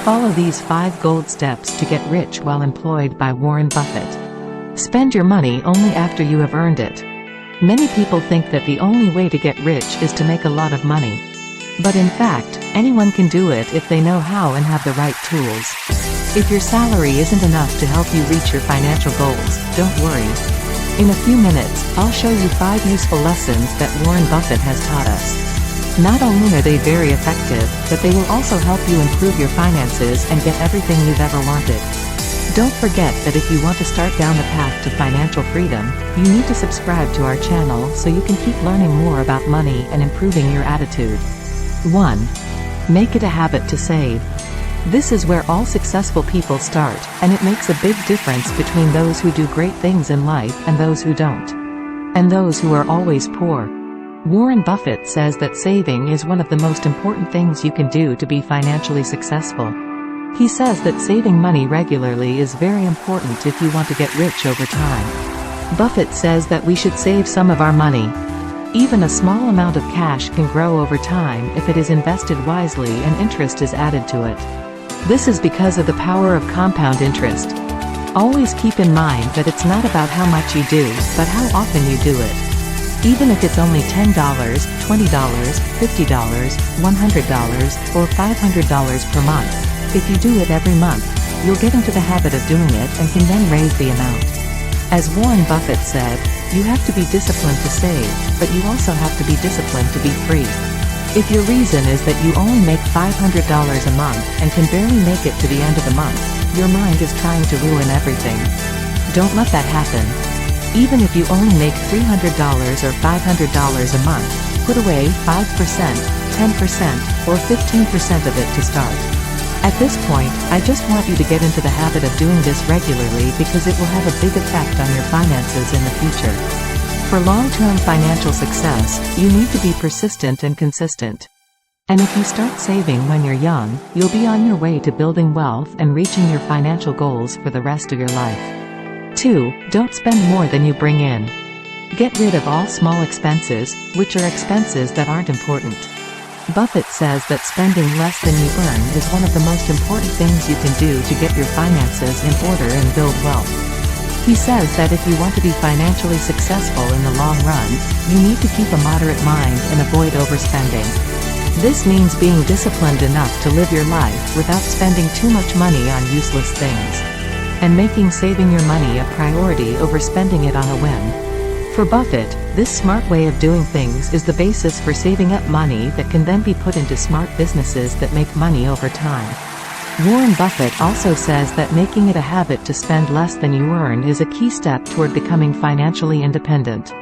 Follow these 5 gold steps to get rich while employed by Warren Buffett. Spend your money only after you have earned it. Many people think that the only way to get rich is to make a lot of money. But in fact, anyone can do it if they know how and have the right tools. If your salary isn't enough to help you reach your financial goals, don't worry. In a few minutes, I'll show you 5 useful lessons that Warren Buffett has taught us. Not only are they very effective, but they will also help you improve your finances and get everything you've ever wanted. Don't forget that if you want to start down the path to financial freedom, you need to subscribe to our channel so you can keep learning more about money and improving your attitude. 1. Make it a habit to save. This is where all successful people start, and it makes a big difference between those who do great things in life and those who don't. And those who are always poor. Warren Buffett says that saving is one of the most important things you can do to be financially successful. He says that saving money regularly is very important if you want to get rich over time. Buffett says that we should save some of our money. Even a small amount of cash can grow over time if it is invested wisely and interest is added to it. This is because of the power of compound interest. Always keep in mind that it's not about how much you do, but how often you do it. Even if it's only $10, $20, $50, $100, or $500 per month, if you do it every month, you'll get into the habit of doing it and can then raise the amount. As Warren Buffett said, you have to be disciplined to save, but you also have to be disciplined to be free. If your reason is that you only make $500 a month and can barely make it to the end of the month, your mind is trying to ruin everything. Don't let that happen. Even if you only make $300 or $500 a month, put away 5%, 10%, or 15% of it to start. At this point, I just want you to get into the habit of doing this regularly because it will have a big effect on your finances in the future. For long-term financial success, you need to be persistent and consistent. And if you start saving when you're young, you'll be on your way to building wealth and reaching your financial goals for the rest of your life. 2. Don't spend more than you bring in. Get rid of all small expenses, which are expenses that aren't important. Buffett says that spending less than you earn is one of the most important things you can do to get your finances in order and build wealth. He says that if you want to be financially successful in the long run, you need to keep a moderate mind and avoid overspending. This means being disciplined enough to live your life without spending too much money on useless things. And making saving your money a priority over spending it on a whim. For Buffett, this smart way of doing things is the basis for saving up money that can then be put into smart businesses that make money over time. Warren Buffett also says that making it a habit to spend less than you earn is a key step toward becoming financially independent.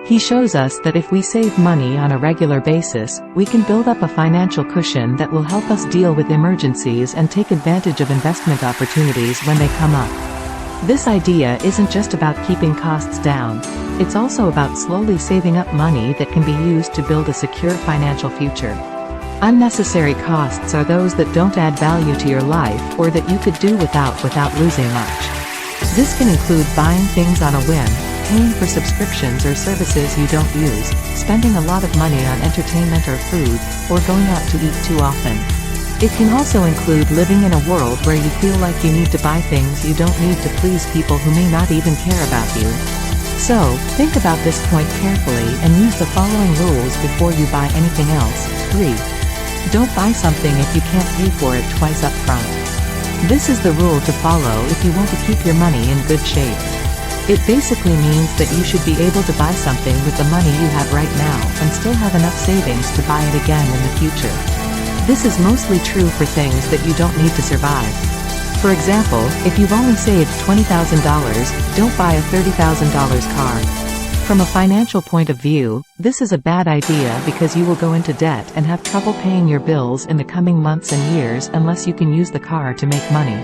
He shows us that if we save money on a regular basis, we can build up a financial cushion that will help us deal with emergencies and take advantage of investment opportunities when they come up. This idea isn't just about keeping costs down. It's also about slowly saving up money that can be used to build a secure financial future. Unnecessary costs are those that don't add value to your life or that you could do without losing much. This can include buying things on a whim, paying for subscriptions or services you don't use, spending a lot of money on entertainment or food, or going out to eat too often. It can also include living in a world where you feel like you need to buy things you don't need to please people who may not even care about you. So, think about this point carefully and use the following rules before you buy anything else. 3. Don't buy something if you can't pay for it twice up front. This is the rule to follow if you want to keep your money in good shape. It basically means that you should be able to buy something with the money you have right now and still have enough savings to buy it again in the future. This is mostly true for things that you don't need to survive. For example, if you've only saved $20,000, don't buy a $30,000 car. From a financial point of view, this is a bad idea because you will go into debt and have trouble paying your bills in the coming months and years unless you can use the car to make money.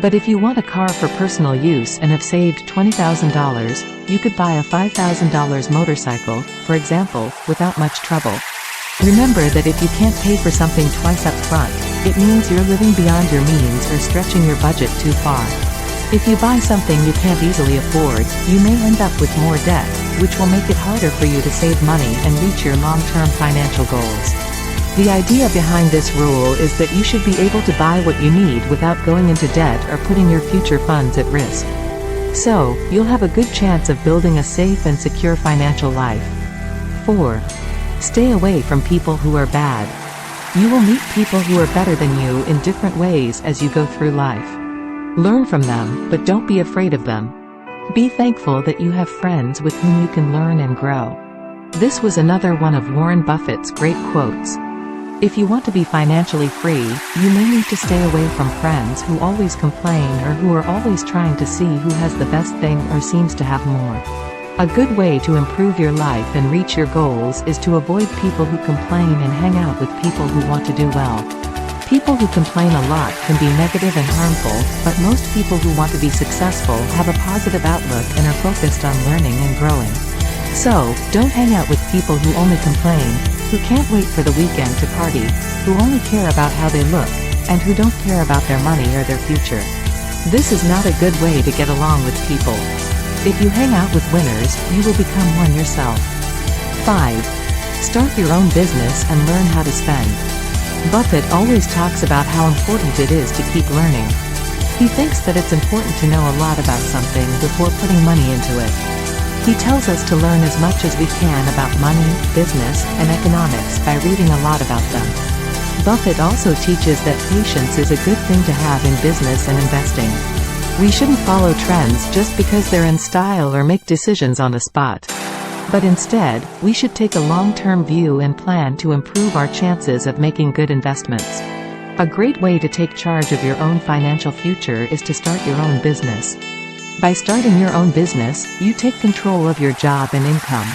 But if you want a car for personal use and have saved $20,000, you could buy a $5,000 motorcycle, for example, without much trouble. Remember that if you can't pay for something twice up front, it means you're living beyond your means or stretching your budget too far. If you buy something you can't easily afford, you may end up with more debt, which will make it harder for you to save money and reach your long-term financial goals. The idea behind this rule is that you should be able to buy what you need without going into debt or putting your future funds at risk. So, you'll have a good chance of building a safe and secure financial life. 4. Stay away from people who are bad. You will meet people who are better than you in different ways as you go through life. Learn from them, but don't be afraid of them. Be thankful that you have friends with whom you can learn and grow. This was another one of Warren Buffett's great quotes. If you want to be financially free, you may need to stay away from friends who always complain or who are always trying to see who has the best thing or seems to have more. A good way to improve your life and reach your goals is to avoid people who complain and hang out with people who want to do well. People who complain a lot can be negative and harmful, but most people who want to be successful have a positive outlook and are focused on learning and growing. So, don't hang out with people who only complain, who can't wait for the weekend to party, who only care about how they look, and who don't care about their money or their future. This is not a good way to get along with people. If you hang out with winners, you will become one yourself. 5. Start your own business and learn how to spend. Buffett always talks about how important it is to keep learning. He thinks that it's important to know a lot about something before putting money into it. He tells us to learn as much as we can about money, business, and economics by reading a lot about them. Buffett also teaches that patience is a good thing to have in business and investing. We shouldn't follow trends just because they're in style or make decisions on the spot. But instead, we should take a long-term view and plan to improve our chances of making good investments. A great way to take charge of your own financial future is to start your own business. By starting your own business, you take control of your job and income.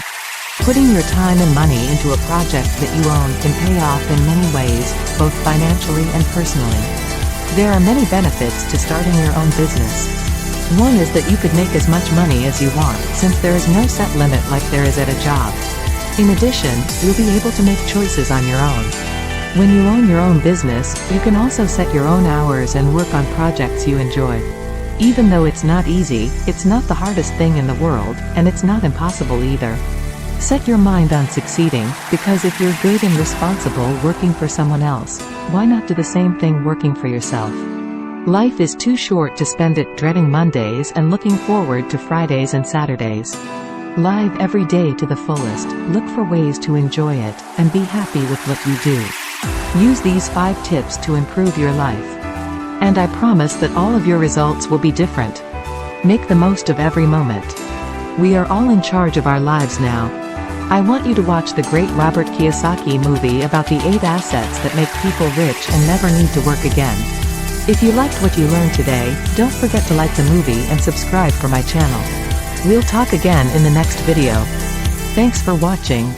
Putting your time and money into a project that you own can pay off in many ways, both financially and personally. There are many benefits to starting your own business. One is that you could make as much money as you want, since there is no set limit like there is at a job. In addition, you'll be able to make choices on your own. When you own your own business, you can also set your own hours and work on projects you enjoy. Even though it's not easy, it's not the hardest thing in the world, and it's not impossible either. Set your mind on succeeding, because if you're good and responsible working for someone else, why not do the same thing working for yourself? Life is too short to spend it dreading Mondays and looking forward to Fridays and Saturdays. Live every day to the fullest, look for ways to enjoy it, and be happy with what you do. Use these 5 tips to improve your life. And I promise that all of your results will be different. Make the most of every moment. We are all in charge of our lives now. I want you to watch the great Robert Kiyosaki movie about the 8 assets that make people rich and never need to work again. If you liked what you learned today, don't forget to like the movie and subscribe for my channel. We'll talk again in the next video. Thanks for watching.